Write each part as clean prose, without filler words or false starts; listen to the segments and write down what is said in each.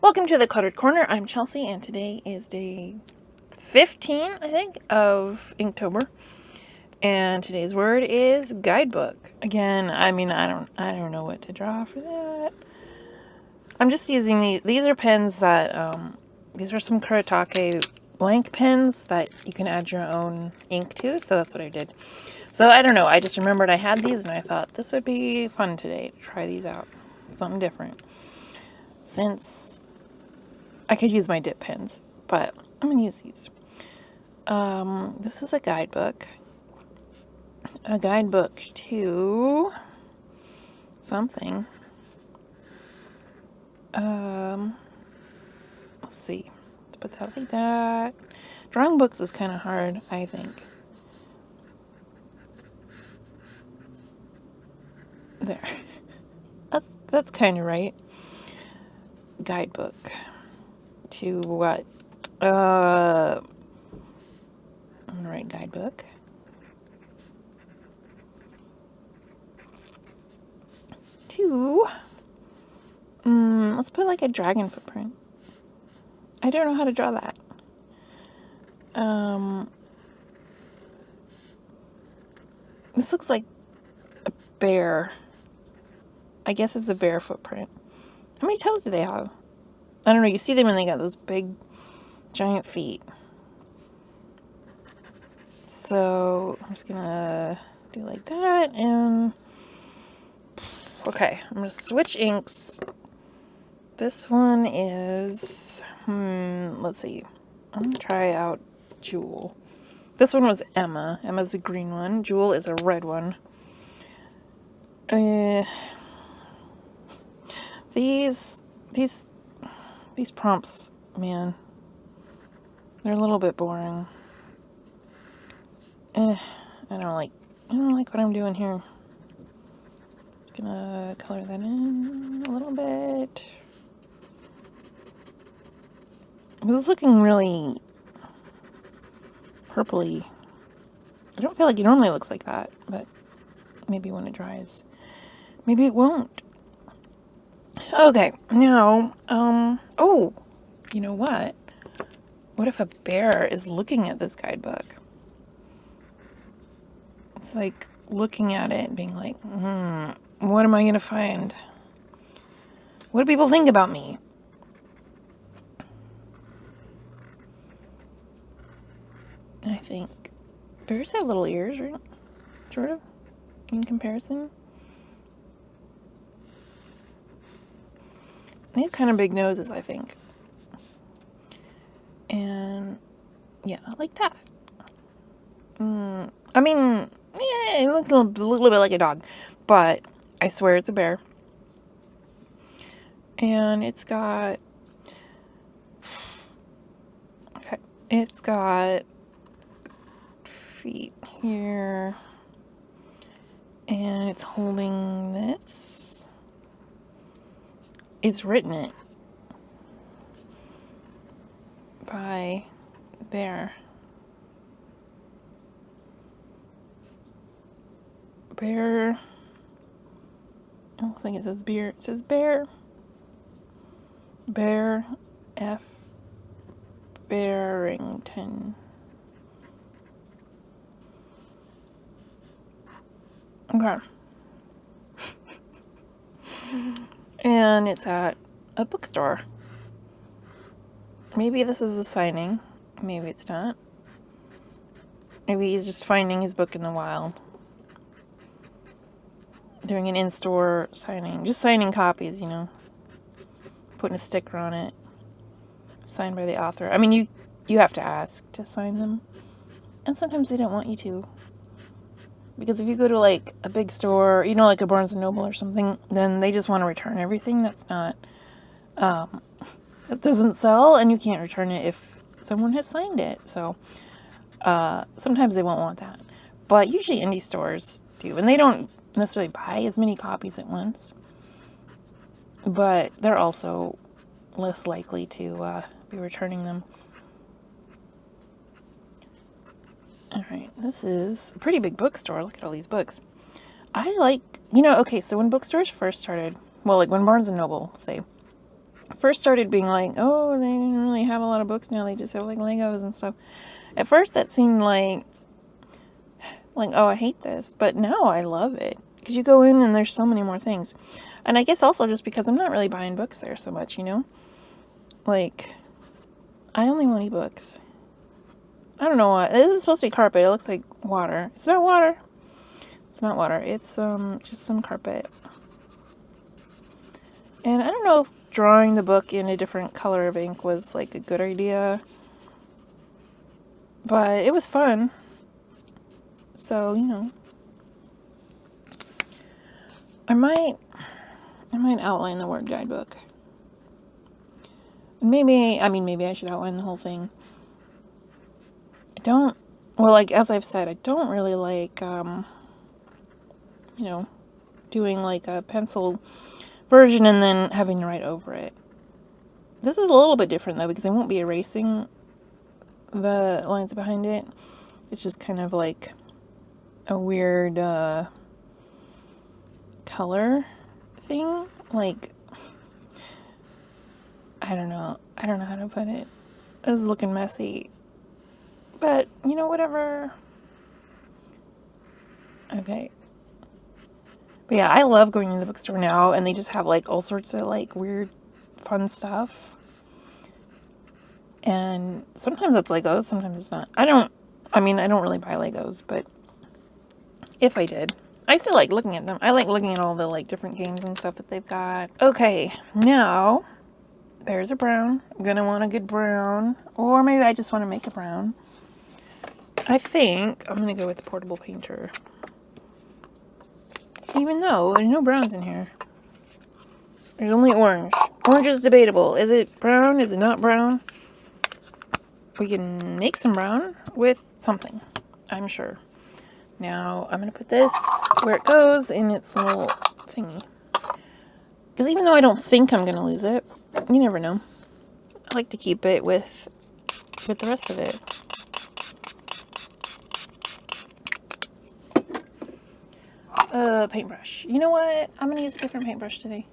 Welcome to the Cluttered Corner. I'm Chelsea, and today is day 15, I think, of Inktober. And today's word is guidebook. Again, I don't know what to draw for that. I'm just using these are pens that, these are some Kuretake blank pens that you can add your own ink to, so that's what I did. So I don't know, I just remembered I had these, and I thought this would be fun today to try these out. Something different. Since I could use my dip pens, but I'm going to use these. This is a guidebook. A guidebook to something. Let's see. Let's put that like that. Drawing books is kind of hard, I think. There. That's kind of right. Guidebook. To what? I'm gonna write guidebook. To, let's put like a dragon footprint. I don't know how to draw that. This looks like a bear. I guess it's a bear footprint. How many toes do they have? I don't know, you see them and they got those big, giant feet. So, I'm just gonna do like that, and okay, I'm gonna switch inks. This one is, let's see, I'm gonna try out Jewel. This one was Emma. Emma's a green one. Jewel is a red one. These prompts, man, they're a little bit boring. I don't like what I'm doing here. Just gonna color that in a little bit. This is looking really purpley. I don't feel like it normally looks like that, but maybe when it dries. Maybe it won't. Okay, now, oh, you know what? What if a bear is looking at this guidebook? It's like looking at it and being like, what am I going to find? What do people think about me? And I think bears have little ears, right? Sort of, in comparison. They have kind of big noses, I think. And, yeah, like that. I mean, yeah, it looks a little bit like a dog. But I swear it's a bear. And it's got... Okay, it's got feet here. And it's holding this. It's written it by bear. Bear. It looks like it says beer. It says bear. Bear F. Bearington. Okay. And it's at a bookstore. Maybe this is a signing. Maybe it's not. Maybe he's just finding his book in the wild. Doing an in-store signing. Just signing copies, you know. Putting a sticker on it. Signed by the author. I mean, you have to ask to sign them. And sometimes they don't want you to. Because if you go to, like, a big store, you know, like a Barnes & Noble or something, then they just want to return everything that's not, that doesn't sell, and you can't return it if someone has signed it. So, sometimes they won't want that. But usually indie stores do, and they don't necessarily buy as many copies at once. But they're also less likely to be returning them. Alright, this is a pretty big bookstore. Look at all these books. I like, okay, so when bookstores first started, well, like when Barnes & Noble, say, first started being like, oh, they didn't really have a lot of books now. They just have like Legos and stuff. At first that seemed like, oh, I hate this. But now I love it. Because you go in and there's so many more things. And I guess also just because I'm not really buying books there so much, you know? Like, I only want ebooks. I don't know why. This is supposed to be carpet. It looks like water. It's not water. It's not water. It's just some carpet. And I don't know if drawing the book in a different color of ink was like a good idea. But it was fun. So, you know. I might outline the word guidebook. Maybe I should outline the whole thing. Like, as I've said, I don't really like, you know, doing like a pencil version and then having to write over it. This is a little bit different though, because I won't be erasing the lines behind it. It's just kind of like a weird, color thing. Like, I don't know how to put it. This is looking messy. But, you know, whatever. Okay. But yeah, I love going to the bookstore now, and they just have, like, all sorts of, like, weird, fun stuff. And sometimes it's Legos, sometimes it's not. I don't really buy Legos, but if I did, I still like looking at them. I like looking at all the, like, different games and stuff that they've got. Okay, now, there's a brown. I'm gonna want a good brown, or maybe I just want to make a brown. I think I'm going to go with the portable painter. Even though there's no browns in here. There's only orange. Orange is debatable. Is it brown? Is it not brown? We can make some brown with something, I'm sure. Now, I'm going to put this where it goes in its little thingy. Because even though I don't think I'm going to lose it, you never know. I like to keep it with the rest of it. Paintbrush. You know what? I'm going to use a different paintbrush today.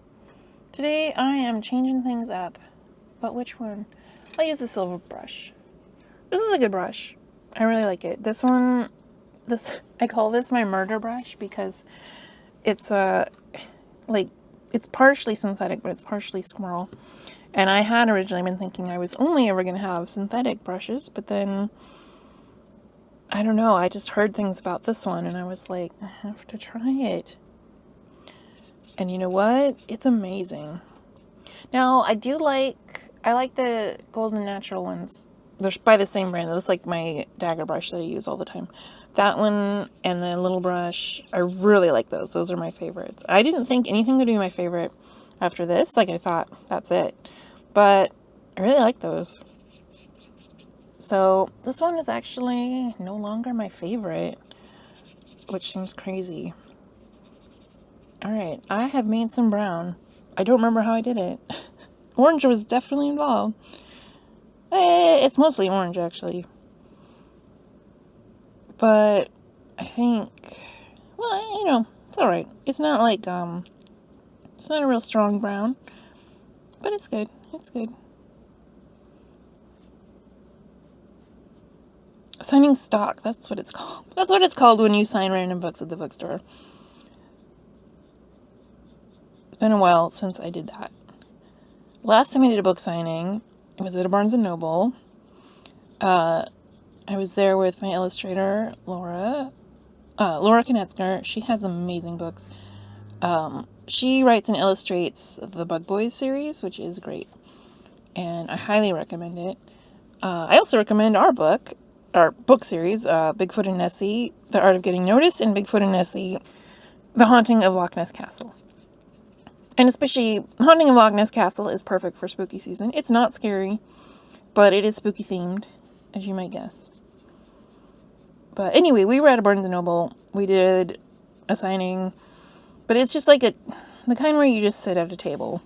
Today, I am changing things up. But which one? I'll use the silver brush. This is a good brush. I really like it. This one, I call this my murder brush because it's, it's partially synthetic, but it's partially squirrel. And I had originally been thinking I was only ever going to have synthetic brushes, but then I don't know, I just heard things about this one and I was like, I have to try it. And you know what? It's amazing. Now, I like the Golden Natural ones. They're by the same brand. That's like my dagger brush that I use all the time. That one and the little brush, I really like those. Those are my favorites. I didn't think anything would be my favorite after this. Like, I thought, that's it. But I really like those. So this one is actually no longer my favorite, which seems crazy. All right, I have made some brown. I don't remember how I did it. Orange was definitely involved. It's mostly orange, actually. But I think, well, you know, it's all right. It's not like, it's not a real strong brown, but it's good. It's good. Signing stock, that's what it's called. That's what it's called when you sign random books at the bookstore. It's been a while since I did that. Last time I did a book signing, it was at a Barnes & Noble. I was there with my illustrator, Laura Konetzker. She has amazing books. She writes and illustrates the Bug Boys series, which is great. And I highly recommend it. I also recommend our book series, Bigfoot and Nessie, The Art of Getting Noticed, and Bigfoot and Nessie, The Haunting of Loch Ness Castle. And especially, Haunting of Loch Ness Castle is perfect for spooky season. It's not scary, but it is spooky themed, as you might guess. But anyway, we were at a Barnes & Noble. We did a signing, but it's just like the kind where you just sit at a table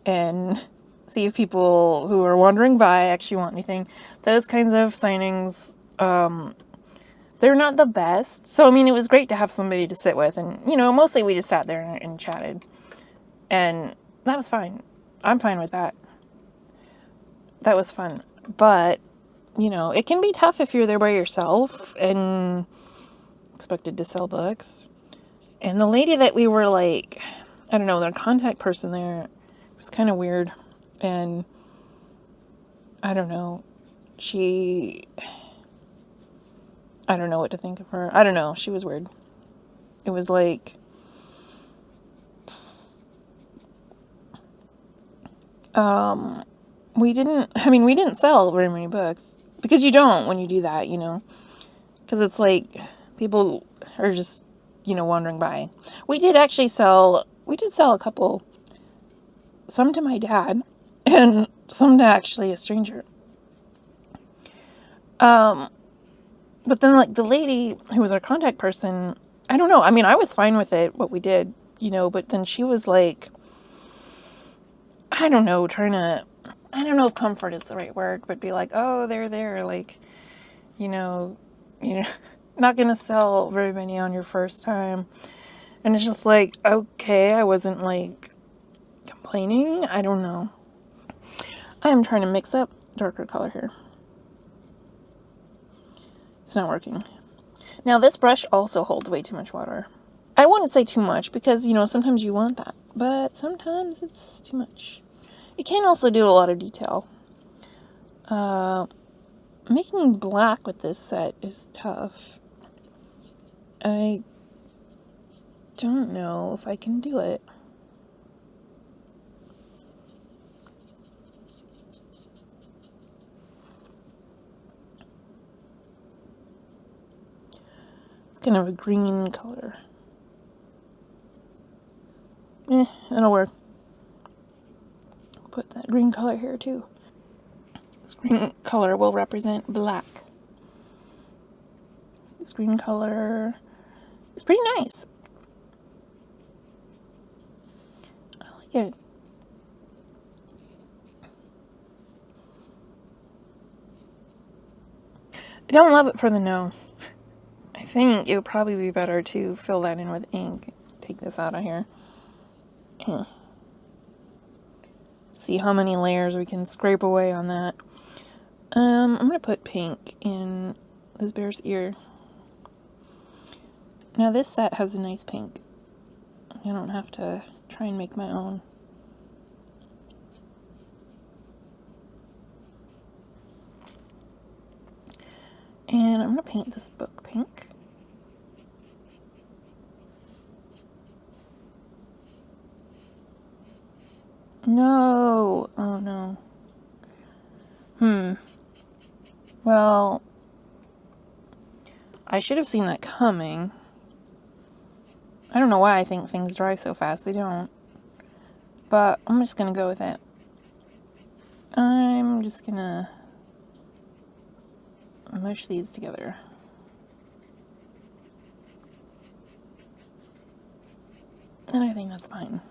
and see if people who are wandering by actually want anything. Those kinds of signings, they're not the best. So, I mean, it was great to have somebody to sit with. And, you know, mostly we just sat there and chatted. And that was fine. I'm fine with that. That was fun. But, you know, it can be tough if you're there by yourself and expected to sell books. And the lady that we were like, I don't know, their contact person there was kind of weird. And I don't know, I don't know what to think of her. I don't know, she was weird. It was like, we didn't sell very many books. Because you don't when you do that, you know. Because it's like, people are just, you know, wandering by. We did sell a couple, some to my dad, and some to actually a stranger. But then, like, the lady who was our contact person, I don't know, I mean, I was fine with it, what we did, you know, but then she was like, I don't know, I don't know if comfort is the right word, but be like, oh, they're there, like, you know, not gonna sell very many on your first time. And it's just like, okay, I wasn't like complaining. I don't know. I am trying to mix up darker color here. It's not working. Now this brush also holds way too much water. I wouldn't say too much because, you know, sometimes you want that, but sometimes it's too much. You can also do a lot of detail. Making black with this set is tough. I don't know if I can do it. It's kind of a green color. It'll work. Put that green color here too. This green color will represent black. This green color is pretty nice. I like it. I don't love it for the nose. I think it would probably be better to fill that in with ink. Take this out of here. See how many layers we can scrape away on that. I'm going to put pink in this bear's ear. Now this set has a nice pink. I don't have to try and make my own. And I'm going to paint this book pink. No! Oh no. Well, I should have seen that coming. I don't know why I think things dry so fast. They don't. But I'm just gonna go with it. I'm just gonna mush these together. And I think that's fine.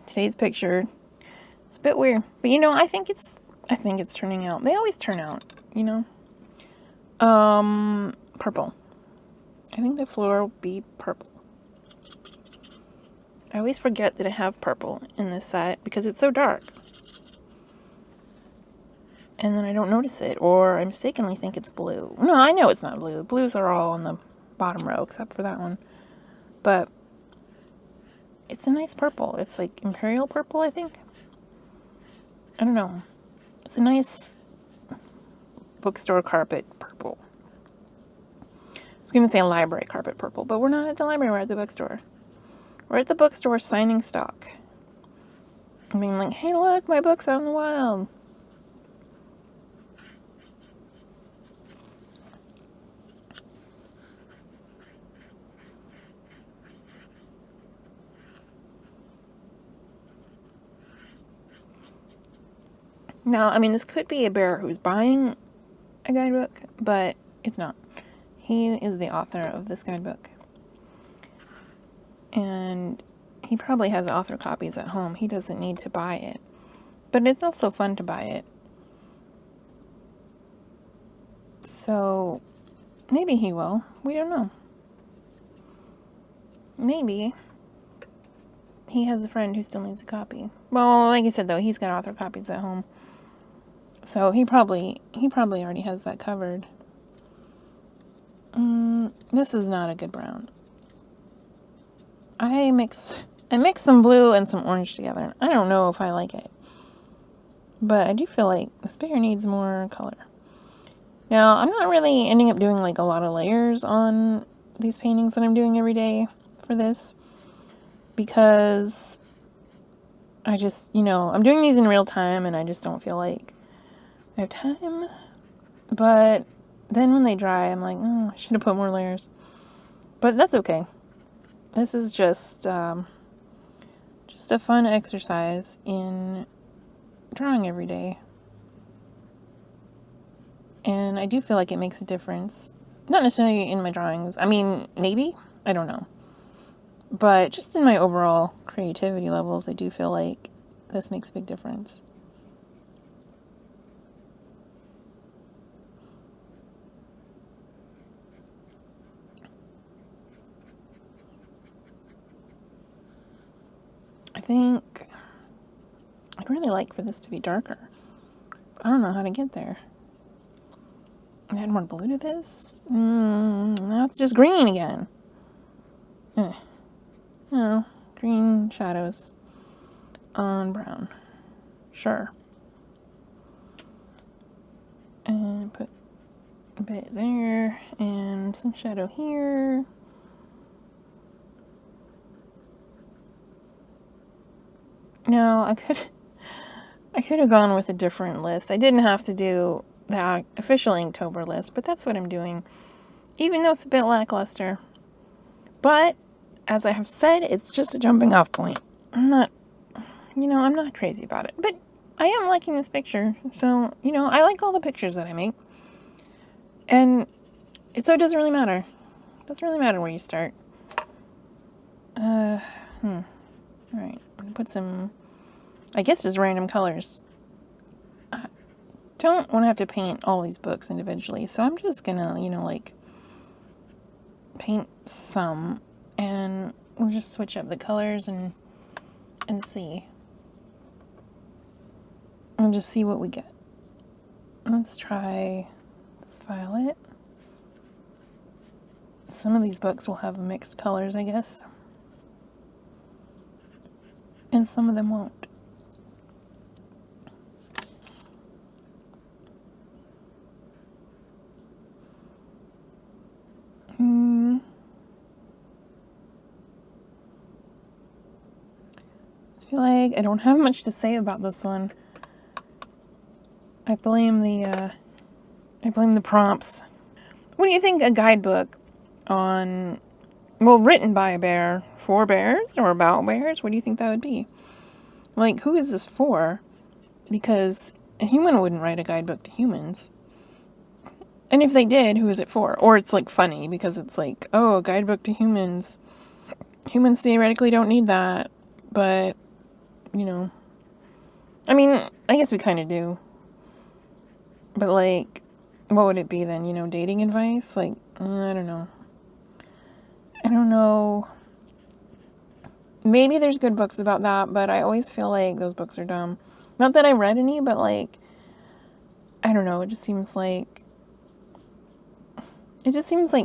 Today's picture, it's a bit weird, but you know, I think it's turning out. They always turn out, you know. Purple. I think the floor will be purple. I always forget that I have purple in this set because it's so dark. And then I don't notice it, or I mistakenly think it's blue. No, I know it's not blue. The blues are all on the bottom row except for that one. But it's a nice purple. It's like imperial purple, I think. I don't know. It's a nice bookstore carpet purple. I was going to say library carpet purple, but we're not at the library, we're at the bookstore. We're at the bookstore signing stock. I mean, like, hey, look, my book's out in the wild. Now, I mean, this could be a bear who's buying a guidebook, but it's not. He is the author of this guidebook. And he probably has author copies at home. He doesn't need to buy it. But it's also fun to buy it. So maybe he will. We don't know. Maybe he has a friend who still needs a copy. Well, like I said though, he's got author copies at home. So he probably already has that covered. This is not a good brown. I mix some blue and some orange together. I don't know if I like it. But I do feel like this bear needs more color. Now, I'm not really ending up doing like a lot of layers on these paintings that I'm doing every day for this. Because I just, I'm doing these in real time and I just don't feel like I have time. But then when they dry, I'm like, oh, I should have put more layers. But that's okay. This is just a fun exercise in drawing every day. And I do feel like it makes a difference. Not necessarily in my drawings. I mean, maybe. I don't know. But just in my overall creativity levels, I do feel like this makes a big difference. I think I'd really like for this to be darker. I don't know how to get there. Add more blue to this? Now it's just green again. No, green shadows on brown. Sure. And put a bit there and some shadow here. No, I could have gone with a different list. I didn't have to do the official Inktober list, but that's what I'm doing, even though it's a bit lackluster. But as I have said, it's just a jumping off point. I'm not crazy about it, but I am liking this picture. So, I like all the pictures that I make. And so it doesn't really matter. It doesn't really matter where you start. All right, I'm gonna put some, I guess, just random colors. I don't want to have to paint all these books individually, so I'm just gonna, paint some, and we'll just switch up the colors and see. And just see what we get. Let's try this violet. Some of these books will have mixed colors, I guess. And some of them won't. I feel like I don't have much to say about this one. I blame the prompts. What do you think a guidebook on, written by a bear, for bears, or about bears? What do you think that would be? Like, who is this for? Because a human wouldn't write a guidebook to humans. And if they did, who is it for? Or it's like funny because it's like, oh, a guidebook to humans. Humans theoretically don't need that. But, I mean, I guess we kind of do. But like, what would it be then? Dating advice? Like, I don't know. Maybe there's good books about that, but I always feel like those books are dumb. Not that I read any, but like, I don't know. It just seems like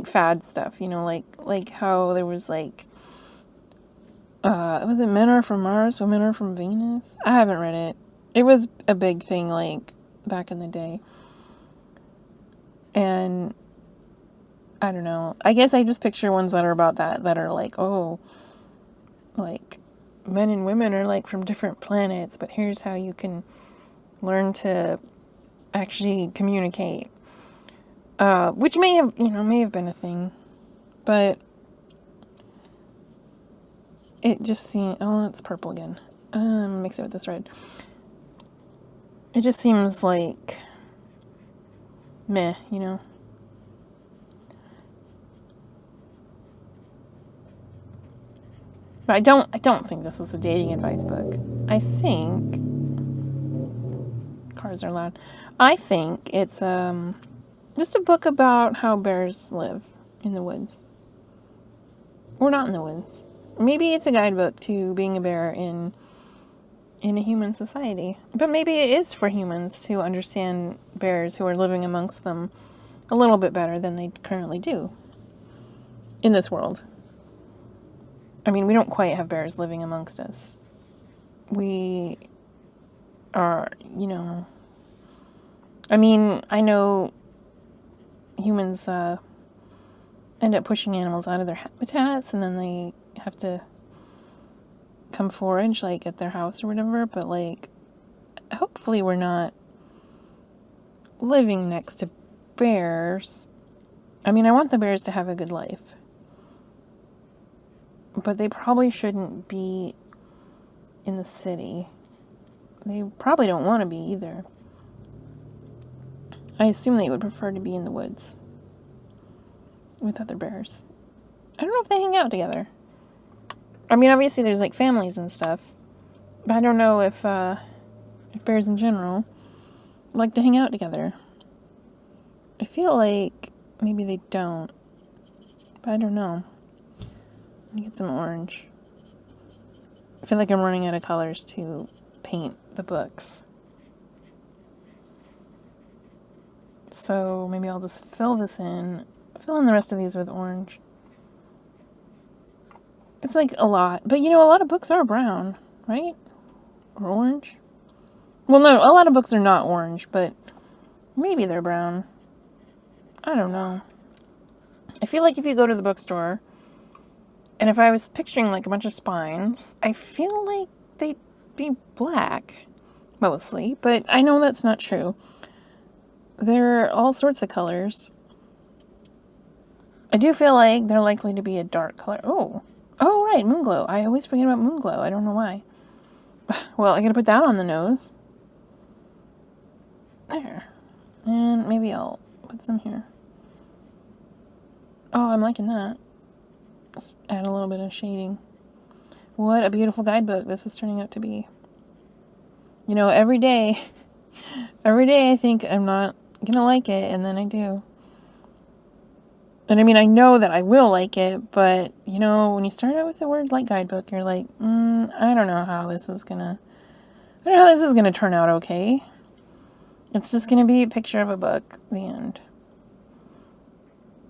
fad stuff, like how there was like, was it Men Are From Mars, Women Are From Venus? I haven't read it. It was a big thing, like, back in the day. And I don't know. I guess I just picture ones that are about that are like, oh, like, men and women are like from different planets, but here's how you can learn to actually communicate. Which may have been a thing, but it just seems, oh, it's purple again. Mix it with this red. It just seems like meh, But I don't think this is a dating advice book. I think cars are loud. I think it's just a book about how bears live in the woods. Or not in the woods. Maybe it's a guidebook to being a bear in a human society. But maybe it is for humans to understand bears who are living amongst them a little bit better than they currently do in this world. I mean, we don't quite have bears living amongst us. We are, I mean, I know humans end up pushing animals out of their habitats, and then they have to come forage, like, at their house or whatever, but, like, hopefully we're not living next to bears. I mean, I want the bears to have a good life, but they probably shouldn't be in the city. They probably don't want to be either. I assume they would prefer to be in the woods with other bears. I don't know if they hang out together. I mean, obviously there's, like, families and stuff, but I don't know if bears in general like to hang out together. I feel like maybe they don't, but I don't know. Let me get some orange. I feel like I'm running out of colors to paint the books. So maybe I'll just fill in the rest of these with orange. It's like a lot, but a lot of books are brown, right? Or orange? Well, no, a lot of books are not orange, but maybe they're brown. I don't know. I feel like if you go to the bookstore, and if I was picturing, like, a bunch of spines, I feel like they'd be black, mostly, but I know that's not true. There are all sorts of colors. I do feel like they're likely to be a dark color. Oh, right, Moonglow. I always forget about Moonglow. I don't know why. Well, I gotta put that on the nose. There. And maybe I'll put some here. Oh, I'm liking that. Let's add a little bit of shading. What a beautiful guidebook this is turning out to be. Every day I think I'm not gonna like it, and then I do. And I mean, I know that I will like it, but, when you start out with a word like guidebook, you're like, I don't know how this is gonna turn out okay. It's just gonna be a picture of a book, the end.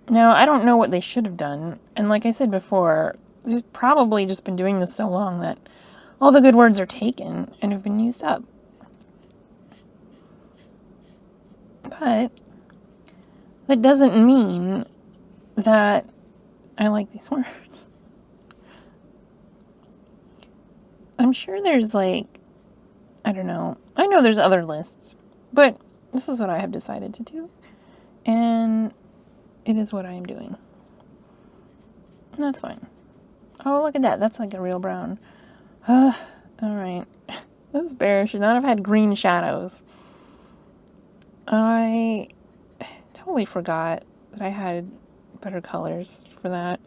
Now, I don't know what they should have done, and like I said before, they've probably just been doing this so long that all the good words are taken and have been used up. But that doesn't mean that I like these words. I'm sure there's, like, I don't know. I know there's other lists, but this is what I have decided to do, and it is what I am doing. And that's fine. Oh, look at that. That's like a real brown. All right. This bear should not have had green shadows. I totally forgot that I had better colors for that.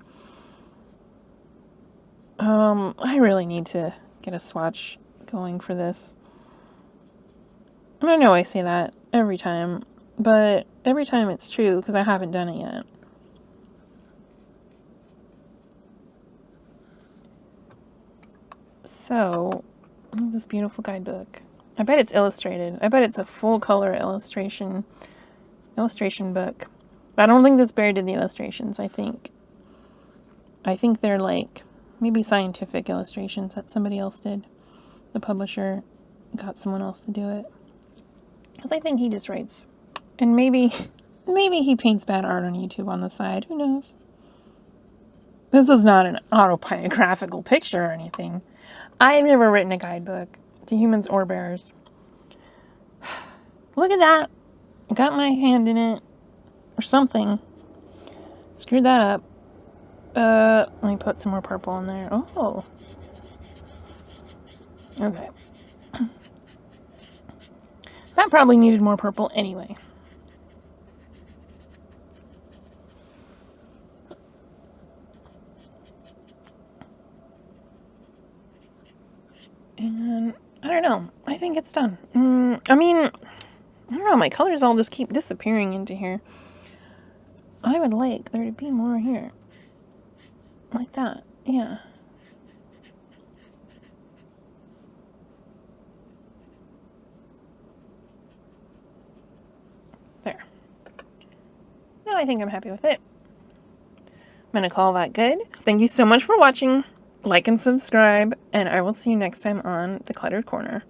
I really need to get a swatch going for this. And I know I say that every time, but every time it's true because I haven't done it yet. So, this beautiful guidebook. I bet it's illustrated. I bet it's a full color illustration book. But I don't think this bear did the illustrations. I think they're, like, maybe scientific illustrations that somebody else did. The publisher got someone else to do it. Because I think he just writes. And maybe he paints bad art on YouTube on the side. Who knows? This is not an autobiographical picture or anything. I've never written a guidebook to humans or bears. Look at that. I got my hand in it. Or something. Screwed that up. Let me put some more purple in there. Oh. Okay. That probably needed more purple anyway. I think it's done. I mean, I don't know, my colors all just keep disappearing into here. I would like there to be more here. Like that, yeah. There. Now I think I'm happy with it. I'm going to call that good. Thank you so much for watching. Like and subscribe, and I will see you next time on the Cluttered Corner.